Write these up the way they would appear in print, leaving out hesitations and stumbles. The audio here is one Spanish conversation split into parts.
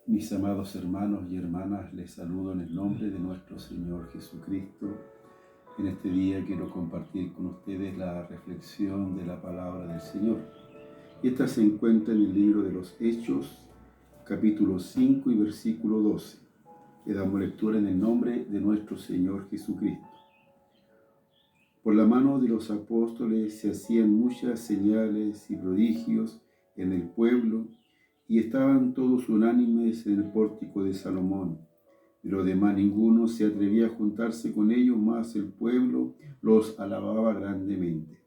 Mis amados hermanos y hermanas, les saludo en el nombre de nuestro Señor Jesucristo. En este día quiero compartir con ustedes la reflexión de la palabra del Señor. Esta se encuentra en el libro de los Hechos, capítulo 5 y versículo 12. Le damos lectura en el nombre de nuestro Señor Jesucristo. Por la mano de los apóstoles se hacían muchas señales y prodigios en el pueblo, y estaban todos unánimes en el pórtico de Salomón. De lo demás ninguno se atrevía a juntarse con ellos, mas el pueblo los alababa grandemente.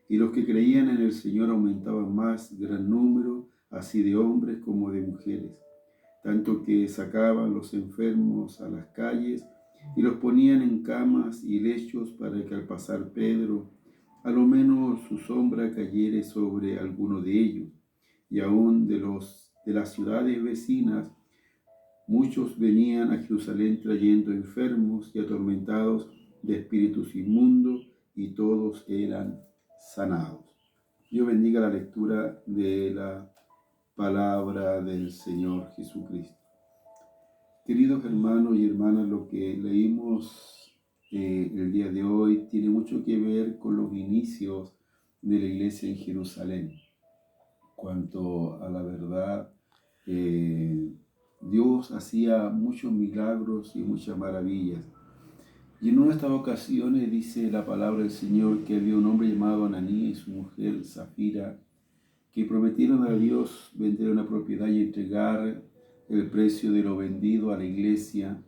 Y los que creían en el Señor aumentaban más gran número, así de hombres como de mujeres, tanto que sacaban los enfermos a las calles y los ponían en camas y lechos, para que al pasar Pedro, a lo menos su sombra cayere sobre alguno de ellos. Y aún de las ciudades vecinas, muchos venían a Jerusalén trayendo enfermos y atormentados de espíritus inmundos, y todos eran sanados. Dios bendiga la lectura de la palabra del Señor Jesucristo. Queridos hermanos y hermanas, lo que leímos el día de hoy tiene mucho que ver con los inicios de la iglesia en Jerusalén. Cuanto a la verdad, Dios hacía muchos milagros y muchas maravillas. Y en una de estas ocasiones dice la palabra del Señor que había un hombre llamado Ananí y su mujer Zafira, que prometieron a Dios vender una propiedad y entregar el precio de lo vendido a la iglesia.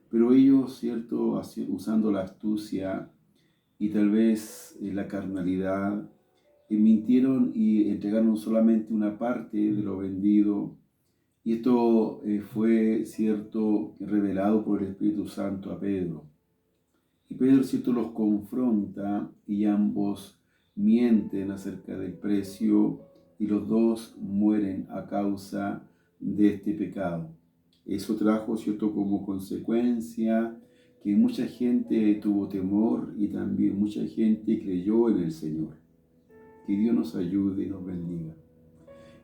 Pero ellos, cierto, usando la astucia y tal vez la carnalidad, mintieron y entregaron solamente una parte de lo vendido. Y esto fue, cierto, revelado por el Espíritu Santo a Pedro. Y Pedro, cierto, los confronta y ambos mienten acerca del precio, y los dos mueren a causa de este pecado. Eso trajo, cierto, como consecuencia que mucha gente tuvo temor y también mucha gente creyó en el Señor. Que Dios nos ayude y nos bendiga.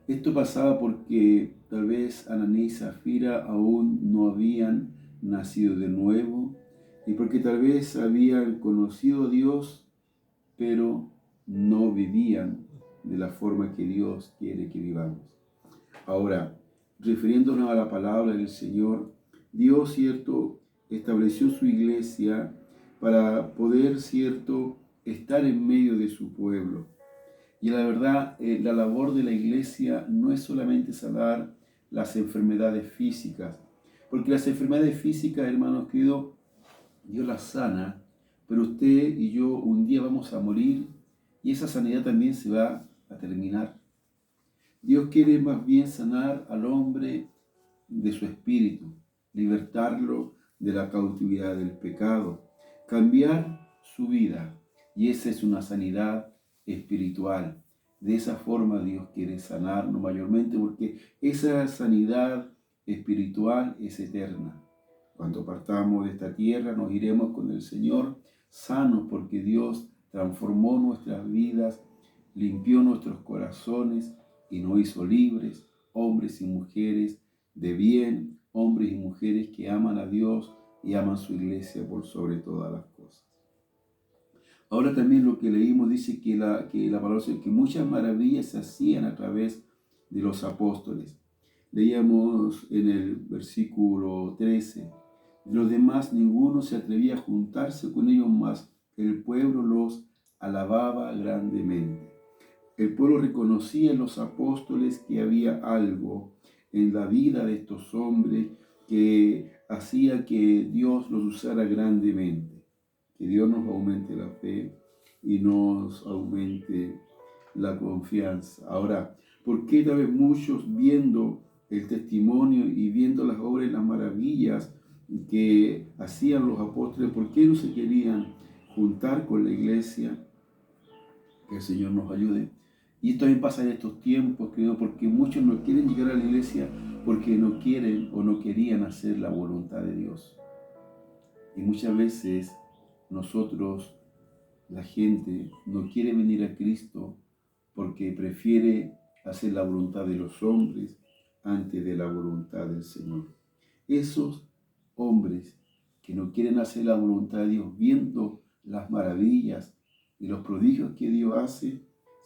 Esto pasaba porque tal vez Ananí y Zafira aún no habían nacido de nuevo, y porque tal vez habían conocido a Dios, pero no vivían de la forma que Dios quiere que vivamos. Ahora, refiriéndonos a la palabra del Señor, Dios, cierto, estableció su iglesia para poder, cierto, estar en medio de su pueblo. Y la verdad, la labor de la iglesia no es solamente sanar las enfermedades físicas, porque las enfermedades físicas, hermanos queridos, Dios las sana, pero usted y yo un día vamos a morir y esa sanidad también se va a terminar. Dios quiere más bien sanar al hombre de su espíritu, libertarlo de la cautividad del pecado, cambiar su vida, y esa es una sanidad espiritual. De esa forma Dios quiere sanarnos mayormente, porque esa sanidad espiritual es eterna. Cuando partamos de esta tierra nos iremos con el Señor sanos, porque Dios transformó nuestras vidas, limpió nuestros corazones y nos hizo libres, hombres y mujeres de bien, hombres y mujeres que aman a Dios y aman su iglesia por sobre todas las cosas. Ahora también lo que leímos dice que la palabra dice que muchas maravillas se hacían a través de los apóstoles. Leíamos en el versículo 13, de los demás ninguno se atrevía a juntarse con ellos, más el pueblo los alababa grandemente. El pueblo reconocía en los apóstoles que había algo en la vida de estos hombres que hacía que Dios los usara grandemente. Que Dios nos aumente la fe y nos aumente la confianza. Ahora, ¿por qué tal vez muchos, viendo el testimonio y viendo las obras y las maravillas que hacían los apóstoles, por qué no se querían juntar con la iglesia? Que el Señor nos ayude. Y esto también pasa en estos tiempos, creo, porque muchos no quieren llegar a la iglesia porque no quieren o no querían hacer la voluntad de Dios. Y muchas veces nosotros, la gente, no quiere venir a Cristo porque prefiere hacer la voluntad de los hombres antes de la voluntad del Señor. Esos hombres que no quieren hacer la voluntad de Dios, viendo las maravillas y los prodigios que Dios hace,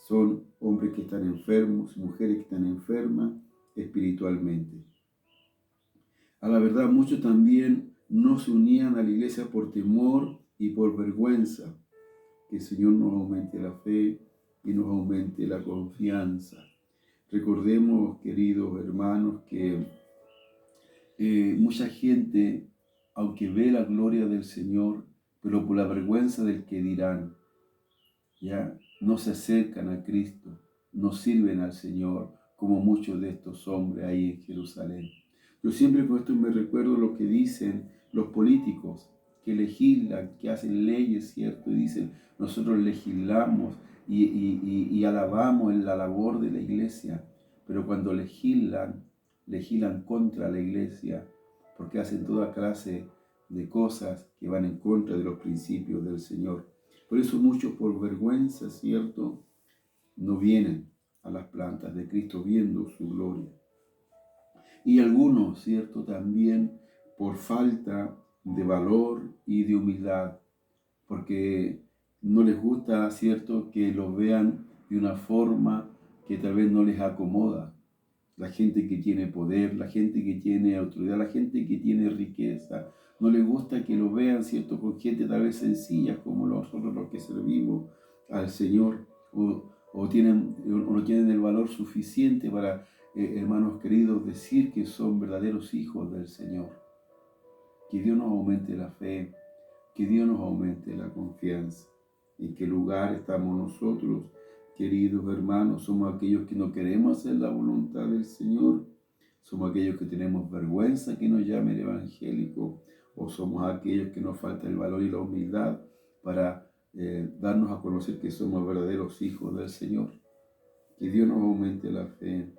son hombres que están enfermos, mujeres que están enfermas espiritualmente. A la verdad, muchos también no se unían a la iglesia por temor y por vergüenza. Que el Señor nos aumente la fe y nos aumente la confianza. Recordemos, queridos hermanos, que mucha gente, aunque ve la gloria del Señor, pero por la vergüenza del que dirán, ya no se acercan a Cristo, no sirven al Señor, como muchos de estos hombres ahí en Jerusalén. Yo siempre con esto me recuerdo lo que dicen los políticos, que legislan, que hacen leyes, ¿cierto? Y dicen, nosotros legislamos y alabamos en la labor de la iglesia, pero cuando legislan contra la iglesia, porque hacen toda clase de cosas que van en contra de los principios del Señor. Por eso muchos por vergüenza, ¿cierto?, no vienen a las plantas de Cristo viendo su gloria. Y algunos, ¿cierto?, también por falta de valor y de humildad, porque no les gusta, ¿cierto?, que lo vean de una forma que tal vez no les acomoda. La gente que tiene poder, la gente que tiene autoridad, la gente que tiene riqueza, no les gusta que lo vean, ¿cierto?, con gente tal vez sencilla como nosotros los que servimos al Señor, o no tienen el valor suficiente para, hermanos queridos, decir que son verdaderos hijos del Señor. Que Dios nos aumente la fe, que Dios nos aumente la confianza. ¿En qué lugar estamos nosotros, queridos hermanos? ¿Somos aquellos que no queremos hacer la voluntad del Señor? ¿Somos aquellos que tenemos vergüenza que nos llame el evangélico? ¿O somos aquellos que nos falta el valor y la humildad para darnos a conocer que somos verdaderos hijos del Señor? Que Dios nos aumente la fe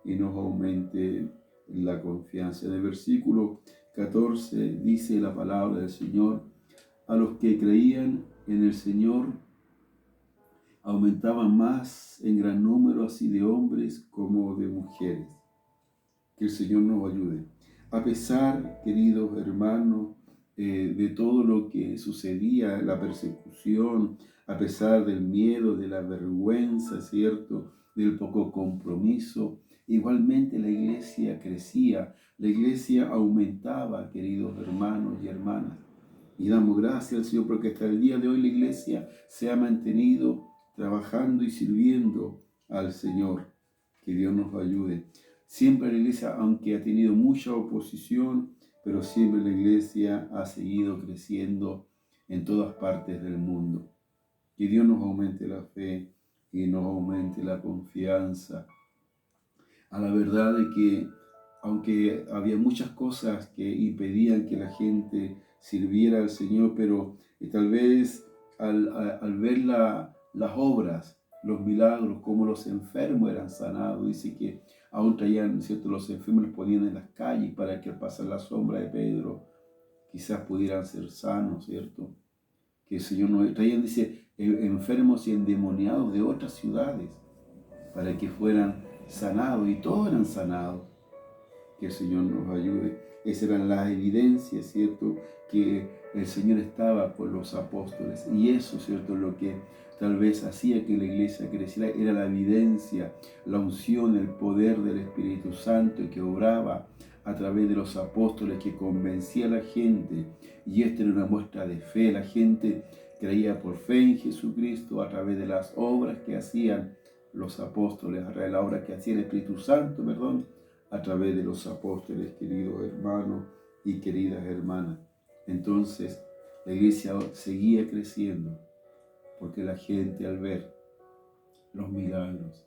y nos aumente la confianza. En el versículo 14 dice la palabra del Señor: a los que creían en el Señor aumentaban más en gran número, así de hombres como de mujeres. Que el Señor nos ayude. A pesar, queridos hermanos, de todo lo que sucedía, la persecución, a pesar del miedo, de la vergüenza, ¿cierto?, del poco compromiso, igualmente la iglesia crecía, la iglesia aumentaba, queridos hermanos y hermanas. Y damos gracias al Señor porque hasta el día de hoy la iglesia se ha mantenido trabajando y sirviendo al Señor. Que Dios nos ayude. Siempre la iglesia, aunque ha tenido mucha oposición, pero siempre la iglesia ha seguido creciendo en todas partes del mundo. Que Dios nos aumente la fe y nos aumente la confianza. A la verdad de que, aunque había muchas cosas que impedían que la gente sirviera al Señor, pero tal vez al ver las obras, los milagros, como los enfermos eran sanados, dice que aún traían, ¿cierto?, los enfermos los ponían en las calles para que al pasar la sombra de Pedro quizás pudieran ser sanos, ¿cierto? Que el Señor nos traían, dice, enfermos y endemoniados de otras ciudades para que fueran sanados, y todos eran sanados. Que el Señor nos ayude. Esas eran las evidencias, ¿cierto?, que el Señor estaba con los apóstoles. Y eso, ¿cierto?, lo que tal vez hacía que la iglesia creciera, era la evidencia, la unción, el poder del Espíritu Santo que obraba a través de los apóstoles, que convencía a la gente. Y esta era una muestra de fe. La gente creía por fe en Jesucristo a través de las obras que hacían los apóstoles, a través de la obra que hacía el Espíritu Santo, a través de los apóstoles, queridos hermanos y queridas hermanas. Entonces, la iglesia seguía creciendo, porque la gente, al ver los milagros,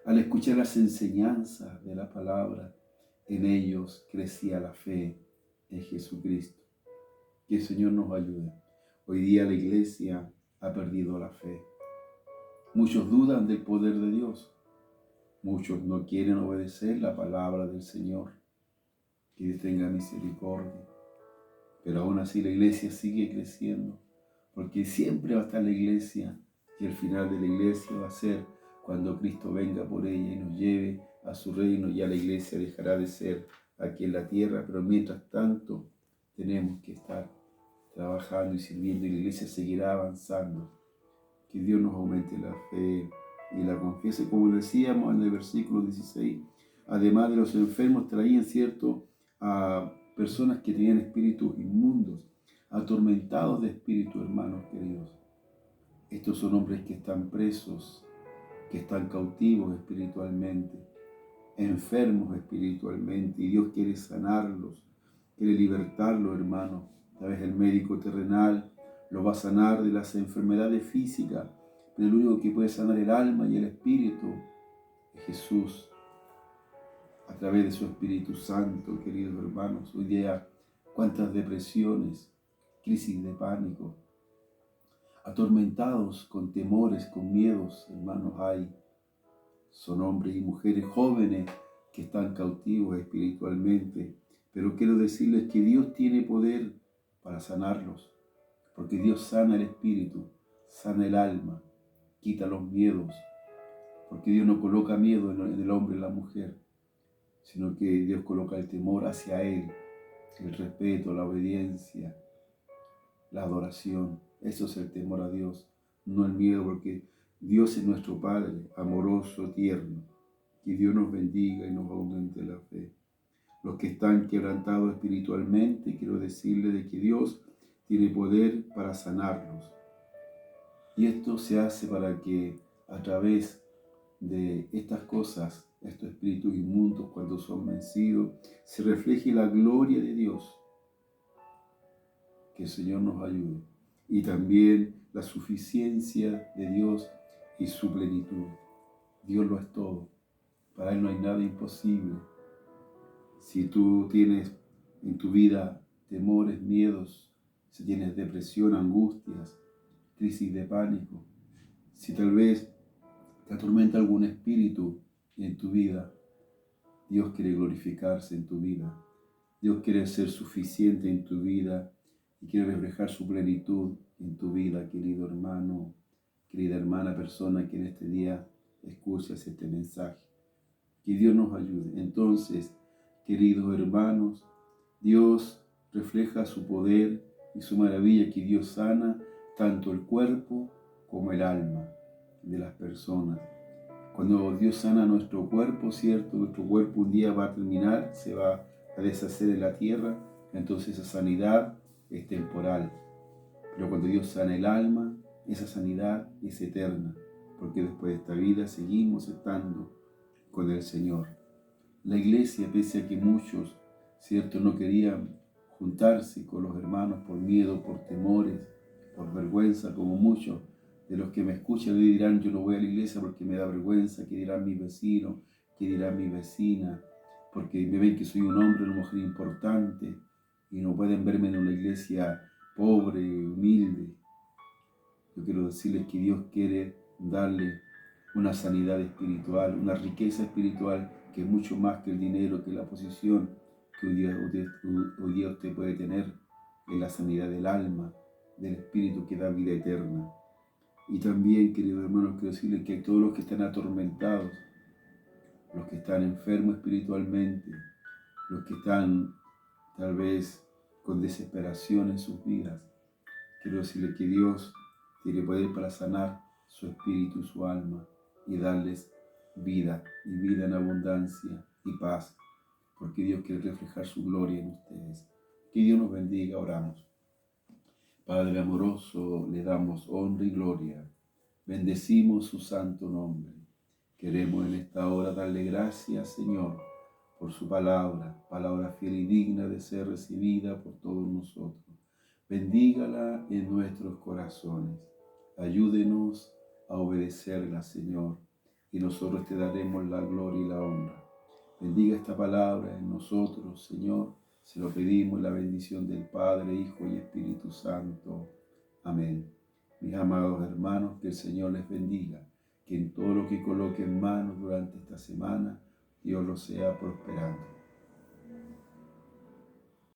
al escuchar las enseñanzas de la palabra, en ellos crecía la fe en Jesucristo. Que el Señor nos ayude. Hoy día la iglesia ha perdido la fe. Muchos dudan del poder de Dios. Muchos no quieren obedecer la palabra del Señor. Que Dios tenga misericordia. Pero aún así la iglesia sigue creciendo, porque siempre va a estar la iglesia, y el final de la iglesia va a ser cuando Cristo venga por ella y nos lleve a su reino, ya la iglesia dejará de ser aquí en la tierra, pero mientras tanto tenemos que estar trabajando y sirviendo y la iglesia seguirá avanzando. Que Dios nos aumente la fe y la confianza. Como decíamos en el versículo 16, además de los enfermos traían, ¿cierto?, a personas que tenían espíritus inmundos, atormentados de espíritu, hermanos queridos. Estos son hombres que están presos, que están cautivos espiritualmente, enfermos espiritualmente, y Dios quiere sanarlos, quiere libertarlos, hermanos. Tal vez el médico terrenal lo va a sanar de las enfermedades físicas, pero el único que puede sanar el alma y el espíritu es Jesús, a través de su Espíritu Santo, queridos hermanos. Hoy día, cuántas depresiones, crisis de pánico, atormentados con temores, con miedos, hermanos, hay. Son hombres y mujeres jóvenes que están cautivos espiritualmente, pero quiero decirles que Dios tiene poder para sanarlos, porque Dios sana el espíritu, sana el alma, quita los miedos, porque Dios no coloca miedo en el hombre y la mujer, sino que Dios coloca el temor hacia Él, el respeto, la obediencia, la adoración. Eso es el temor a Dios, no el miedo, porque Dios es nuestro Padre, amoroso, tierno. Que Dios nos bendiga y nos aumente la fe. Los que están quebrantados espiritualmente, quiero decirles de que Dios tiene poder para sanarlos. Y esto se hace para que a través de estas cosas, estos espíritus inmundos, cuando son vencidos, se refleje la gloria de Dios. Que el Señor nos ayude. Y también la suficiencia de Dios y su plenitud. Dios lo es todo. Para Él no hay nada imposible. Si tú tienes en tu vida temores, miedos, si tienes depresión, angustias, crisis de pánico, si tal vez te atormenta algún espíritu en tu vida, Dios quiere glorificarse en tu vida. Dios quiere ser suficiente en tu vida y quiere reflejar su plenitud en tu vida, querido hermano, querida hermana, persona que en este día escuchas este mensaje. Que Dios nos ayude. Entonces, queridos hermanos, Dios refleja su poder y su maravilla, que Dios sana tanto el cuerpo como el alma de las personas. Cuando Dios sana nuestro cuerpo, ¿cierto? Nuestro cuerpo un día va a terminar, se va a deshacer en la tierra, entonces esa sanidad es temporal. Pero cuando Dios sana el alma, esa sanidad es eterna, porque después de esta vida seguimos estando con el Señor. La iglesia, pese a que muchos, ¿cierto?, no querían juntarse con los hermanos por miedo, por temores, por vergüenza, como muchos de los que me escuchan y dirán: yo no voy a la iglesia porque me da vergüenza, ¿qué dirán mis vecinos? ¿Qué dirá mi vecina? Porque me ven que soy un hombre, una mujer importante y no pueden verme en una iglesia pobre, humilde. Yo quiero decirles que Dios quiere darle una sanidad espiritual, una riqueza espiritual que es mucho más que el dinero, que la posición que hoy día usted puede tener, en la sanidad del alma, del espíritu, que da vida eterna. Y también, queridos hermanos, quiero decirles que todos los que están atormentados, los que están enfermos espiritualmente, los que están tal vez con desesperación en sus vidas, quiero decirles que Dios tiene poder para sanar su espíritu y su alma y darles vida, y vida en abundancia y paz, porque Dios quiere reflejar su gloria en ustedes. Que Dios nos bendiga. Oramos. Padre amoroso, le damos honra y gloria. Bendecimos su santo nombre. Queremos en esta hora darle gracias, Señor, por su palabra, palabra fiel y digna de ser recibida por todos nosotros. Bendígala en nuestros corazones. Ayúdenos a obedecerla, Señor, y nosotros te daremos la gloria y la honra. Bendiga esta palabra en nosotros, Señor. Se lo pedimos en la bendición del Padre, Hijo y Espíritu Santo. Amén. Mis amados hermanos, que el Señor les bendiga, que en todo lo que coloquen en manos durante esta semana, Dios los sea prosperando.